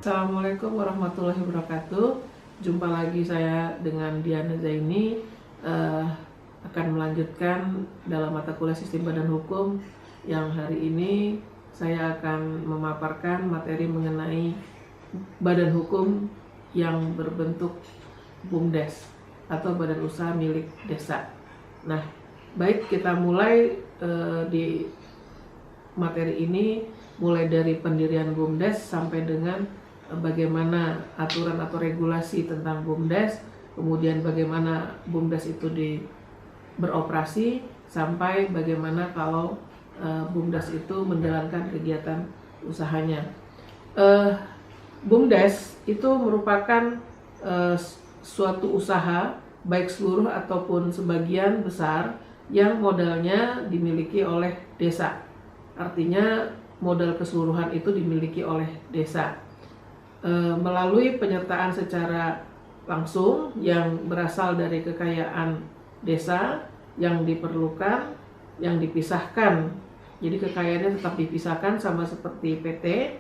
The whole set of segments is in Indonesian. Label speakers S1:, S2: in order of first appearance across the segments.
S1: Assalamualaikum warahmatullahi wabarakatuh. Jumpa lagi saya dengan Diana Zaini, akan melanjutkan dalam mata kuliah Sistem Badan Hukum yang hari ini saya akan memaparkan materi mengenai badan hukum yang berbentuk BUMDes atau badan usaha milik desa. Nah, baik kita mulai di materi ini mulai dari pendirian BUMDes sampai dengan bagaimana aturan atau regulasi tentang BUMDes, kemudian bagaimana BUMDes itu beroperasi, sampai bagaimana kalau BUMDes itu menjalankan kegiatan usahanya. BUMDes itu merupakan suatu usaha baik seluruh ataupun sebagian besar yang modalnya dimiliki oleh desa. Artinya modal keseluruhan itu dimiliki oleh desa melalui penyertaan secara langsung yang berasal dari kekayaan desa yang diperlukan, yang dipisahkan. Jadi kekayaannya tetap dipisahkan sama seperti PT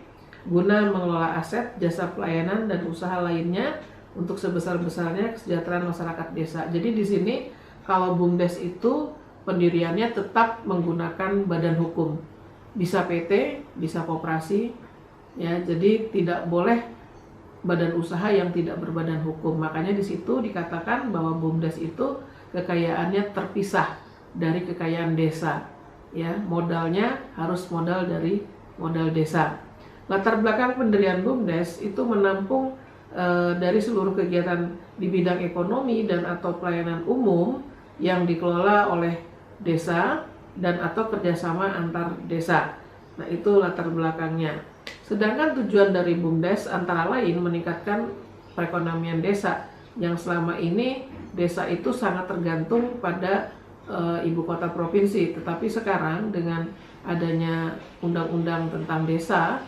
S1: guna mengelola aset, jasa pelayanan dan usaha lainnya untuk sebesar-besarnya kesejahteraan masyarakat desa. Jadi di sini kalau BUMDes itu pendiriannya tetap menggunakan badan hukum. Bisa PT, bisa koperasi, ya. Jadi tidak boleh badan usaha yang tidak berbadan hukum. Makanya di situ dikatakan bahwa BUMDes itu kekayaannya terpisah dari kekayaan desa. Ya, modalnya harus modal dari modal desa. Latar belakang pendirian BUMDes itu menampung dari seluruh kegiatan di bidang ekonomi dan atau pelayanan umum yang dikelola oleh desa dan atau kerjasama antar desa. Nah, itu latar belakangnya. Sedangkan tujuan dari BUMDes antara lain meningkatkan perekonomian desa, yang selama ini desa itu sangat tergantung pada ibu kota provinsi. Tetapi sekarang dengan adanya undang-undang tentang desa,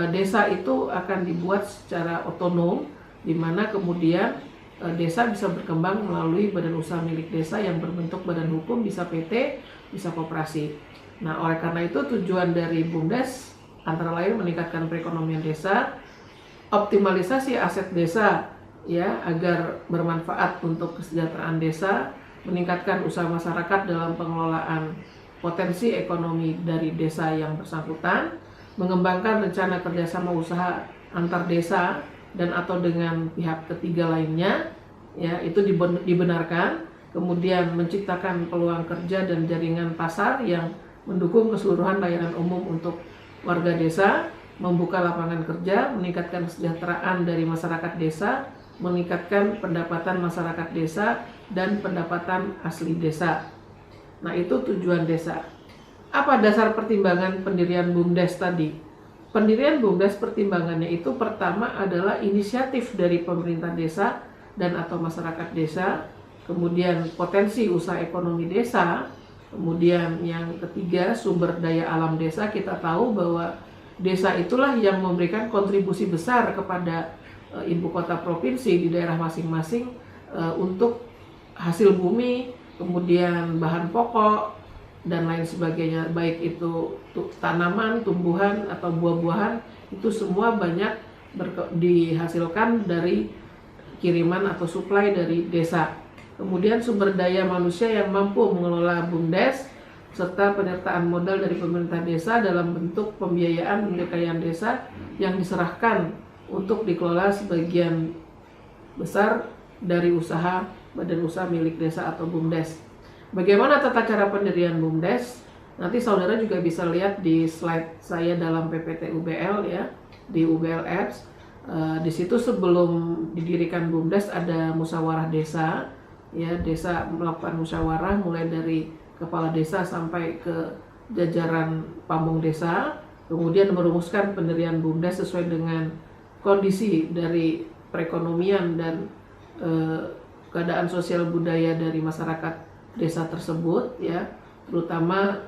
S1: desa itu akan dibuat secara otonom, di mana kemudian desa bisa berkembang melalui badan usaha milik desa yang berbentuk badan hukum, bisa PT, bisa koperasi. Nah, oleh karena itu tujuan dari BUMDes antara lain meningkatkan perekonomian desa, optimalisasi aset desa ya agar bermanfaat untuk kesejahteraan desa, meningkatkan usaha masyarakat dalam pengelolaan potensi ekonomi dari desa yang bersangkutan, mengembangkan rencana kerjasama usaha antar desa dan atau dengan pihak ketiga lainnya, ya itu dibenarkan, kemudian menciptakan peluang kerja dan jaringan pasar yang mendukung keseluruhan layanan umum untuk warga desa, membuka lapangan kerja, meningkatkan kesejahteraan dari masyarakat desa, meningkatkan pendapatan masyarakat desa dan pendapatan asli desa. Nah, itu tujuan desa. Apa dasar pertimbangan pendirian BUMDes tadi? Pendirian BUMDes pertimbangannya itu pertama adalah inisiatif dari pemerintah desa dan atau masyarakat desa, kemudian potensi usaha ekonomi desa, kemudian yang ketiga sumber daya alam desa. Kita tahu bahwa desa itulah yang memberikan kontribusi besar kepada ibu kota provinsi di daerah masing-masing untuk hasil bumi, kemudian bahan pokok dan lain sebagainya, baik itu tanaman, tumbuhan atau buah-buahan, itu semua banyak dihasilkan dari kiriman atau suplai dari desa. Kemudian sumber daya manusia yang mampu mengelola BUMDes serta penyertaan modal dari pemerintah desa dalam bentuk pembiayaan kekayaan desa yang diserahkan untuk dikelola sebagian besar dari usaha badan usaha milik desa atau BUMDes. Bagaimana tata cara pendirian BUMDes? Nanti saudara juga bisa lihat di slide saya dalam PPT UBL ya, di UBL Apps. Di situ sebelum didirikan BUMDes ada musyawarah desa. Ya, desa melakukan musyawarah mulai dari kepala desa sampai ke jajaran pamong desa, kemudian merumuskan pendirian BUMDes sesuai dengan kondisi dari perekonomian dan keadaan sosial budaya dari masyarakat desa tersebut ya, terutama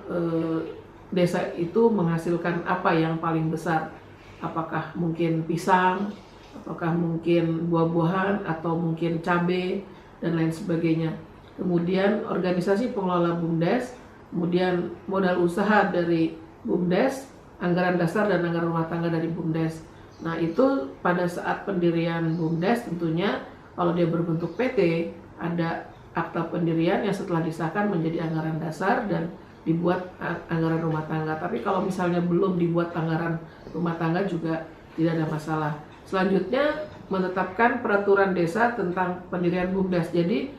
S1: desa itu menghasilkan apa yang paling besar, apakah mungkin pisang, apakah mungkin buah-buahan atau mungkin cabai dan lain sebagainya. Kemudian organisasi pengelola BUMDes, kemudian modal usaha dari BUMDes, anggaran dasar dan anggaran rumah tangga dari BUMDes. Nah, itu pada saat pendirian BUMDes tentunya kalau dia berbentuk PT, ada akta pendirian yang setelah disahkan menjadi anggaran dasar dan dibuat anggaran rumah tangga. Tapi kalau misalnya belum dibuat anggaran rumah tangga juga tidak ada masalah. Selanjutnya menetapkan peraturan desa tentang pendirian BUMDes. Jadi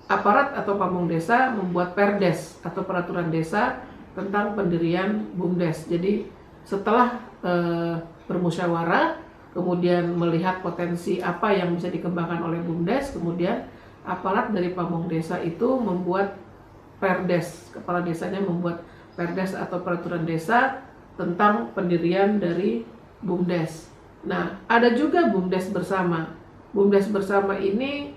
S1: aparat atau pamong desa membuat perdes atau peraturan desa tentang pendirian BUMDes. Jadi setelah bermusyawarah, kemudian melihat potensi apa yang bisa dikembangkan oleh BUMDes, kemudian aparat dari pamong desa itu membuat perdes, kepala desanya membuat perdes atau peraturan desa tentang pendirian dari BUMDes. Nah, ada juga BUMDes bersama. BUMDes bersama ini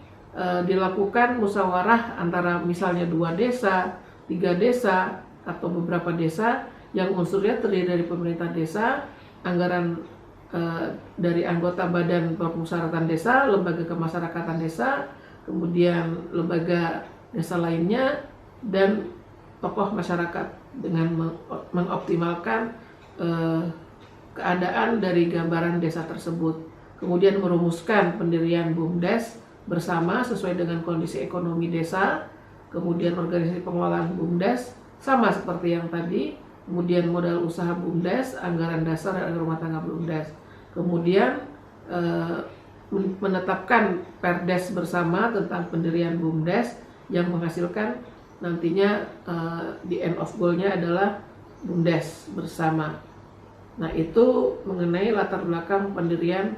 S1: dilakukan musyawarah antara misalnya 2 desa, 3 desa, atau beberapa desa yang unsurnya terdiri dari pemerintah desa, anggaran dari anggota Badan Permusyawaratan Desa, lembaga kemasyarakatan desa, kemudian lembaga desa lainnya, dan tokoh masyarakat dengan mengoptimalkan keadaan dari gambaran desa tersebut. Kemudian merumuskan pendirian BUMDes bersama sesuai dengan kondisi ekonomi desa, kemudian organisasi pengelolaan BUMDes sama seperti yang tadi, kemudian modal usaha BUMDes, anggaran dasar dan rumah tangga BUMDes. Kemudian menetapkan perdes bersama tentang pendirian BUMDes yang menghasilkan nantinya di end of goal-nya adalah BUMDes bersama. Nah, itu mengenai latar belakang pendirian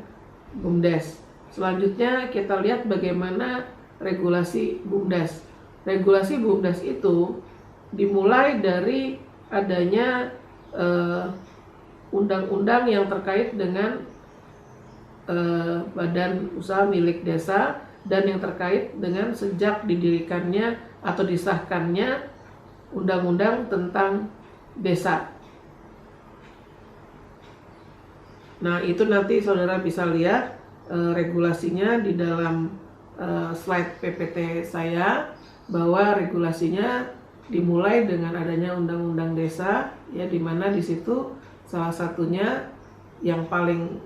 S1: BUMDes. Selanjutnya kita lihat bagaimana regulasi BUMDes. Regulasi BUMDes itu dimulai dari adanya undang-undang yang terkait dengan badan usaha milik desa dan yang terkait dengan sejak didirikannya atau disahkannya undang-undang tentang desa. Nah, itu nanti saudara bisa lihat regulasinya di dalam slide PPT saya, bahwa regulasinya dimulai dengan adanya undang-undang desa, ya, di mana di situ salah satunya yang paling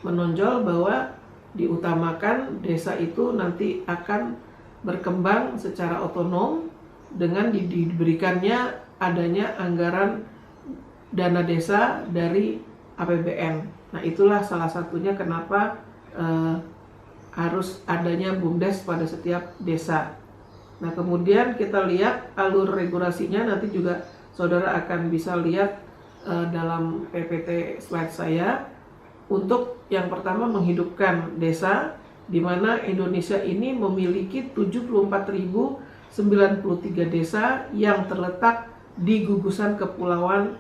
S1: menonjol bahwa diutamakan desa itu nanti akan berkembang secara otonom dengan diberikannya adanya anggaran dana desa dari APBN. Nah, itulah salah satunya kenapa harus adanya BUMDes pada setiap desa. Nah, kemudian kita lihat alur regulasinya, nanti juga saudara akan bisa lihat dalam PPT slide saya. Untuk yang pertama menghidupkan desa, di mana Indonesia ini memiliki 74.093 desa yang terletak di gugusan kepulauan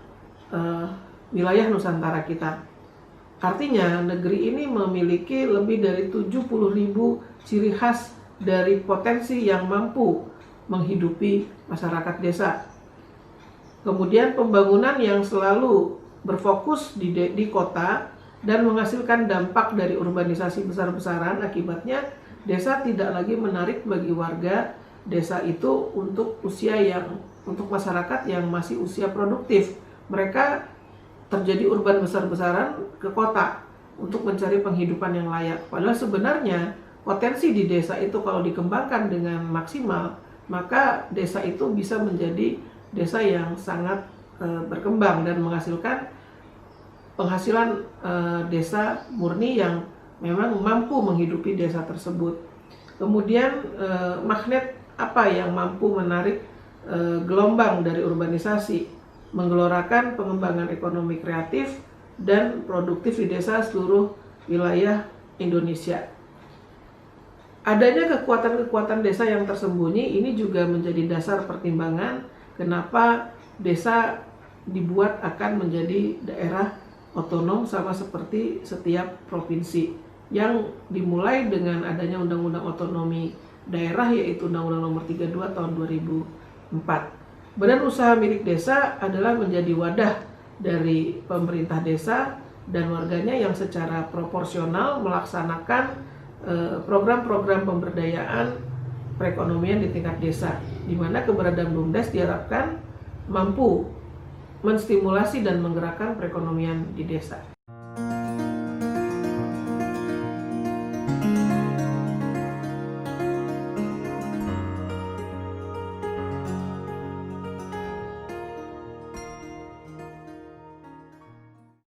S1: wilayah Nusantara kita. Artinya negeri ini memiliki lebih dari 70.000 ciri khas dari potensi yang mampu menghidupi masyarakat desa. Kemudian pembangunan yang selalu berfokus di kota dan menghasilkan dampak dari urbanisasi besar-besaran, akibatnya desa tidak lagi menarik bagi warga desa itu untuk masyarakat yang masih usia produktif. Mereka terjadi urban besar-besaran ke kota untuk mencari penghidupan yang layak. Padahal sebenarnya potensi di desa itu kalau dikembangkan dengan maksimal, maka desa itu bisa menjadi desa yang sangat berkembang dan menghasilkan penghasilan desa murni yang memang mampu menghidupi desa tersebut. Kemudian magnet apa yang mampu menarik gelombang dari urbanisasi, menggelorakan pengembangan ekonomi kreatif dan produktif di desa seluruh wilayah Indonesia. Adanya kekuatan-kekuatan desa yang tersembunyi ini juga menjadi dasar pertimbangan kenapa desa dibuat akan menjadi daerah otonom sama seperti setiap provinsi, yang dimulai dengan adanya Undang-Undang Otonomi Daerah, yaitu Undang-Undang Nomor 32 Tahun 2004. Badan usaha milik desa adalah menjadi wadah dari pemerintah desa dan warganya yang secara proporsional melaksanakan program-program pemberdayaan perekonomian di tingkat desa, di mana keberadaan BUMDes diharapkan mampu menstimulasi dan menggerakkan perekonomian di desa.